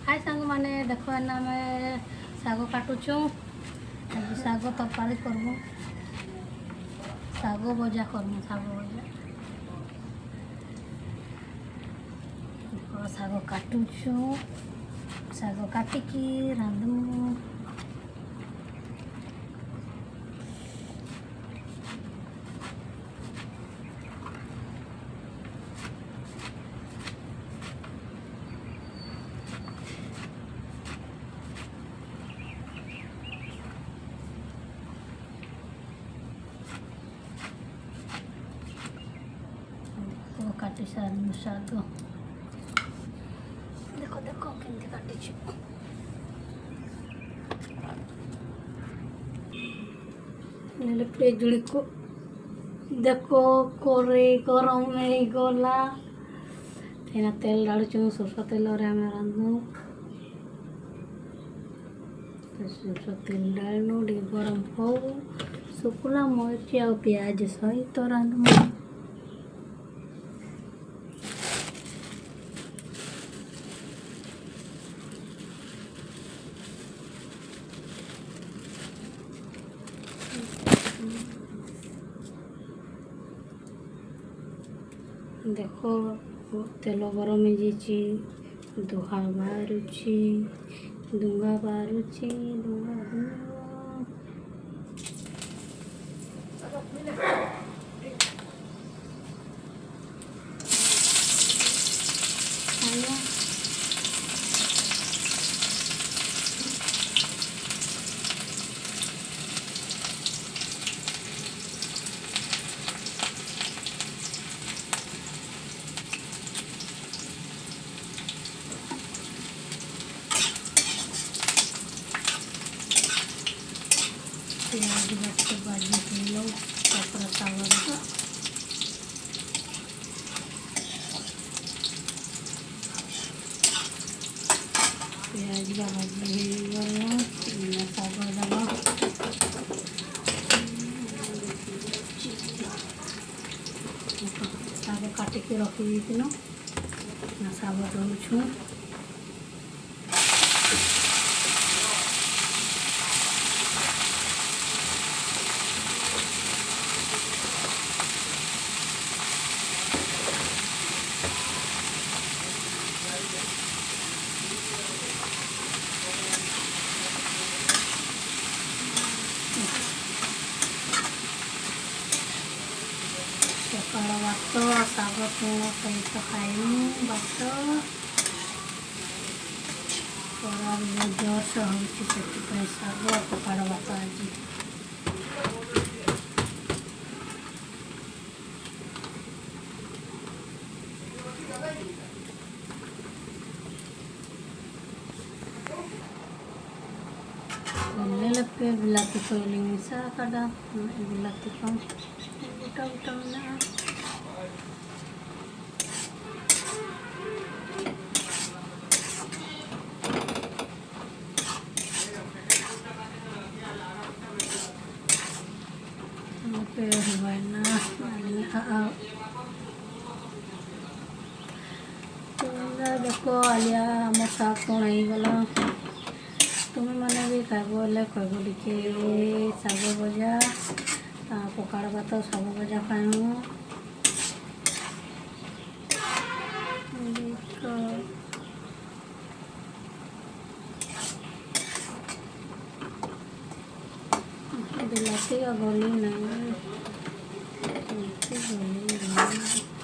हाय सांग माने देखो एना आम शाग काटुचु शाग तरकारी करमु शाग भजा करमु शाग काटुचु शाग काटिकी रांधमु काटी सारू शाग देखो देखो केमती काटी पेजुड़ी को देखो कोरे गरम नहीं गला एना तेल डालुचु सरसों तेल आम रांधु सरसों तेल डालनु गरम हो शुक्ला मरची आ प्याज सहित रांधु देखो तेल गरम हो दुहा बाहरुची डुंगा बाहरुची प्याज बच्चे भाजी लो कपड़ा तावा प्याज भाजी गला शाग दवा शाग काटिक रखी शाग दौछू सकाळ भात शाग सहित खाइमु भात खरा जोरस हो शाग पखाड़ भात आज बिलाती कोयली मिसा काटा बिलाती कम गोटा गोटा ना देखो आलिया आम शाग कौन गला तुम्हें मैंने भी खाइबले कहब टे शाग भजा पखाड़ भात शाग भजा खाइमु बिलाती गली नहीं गली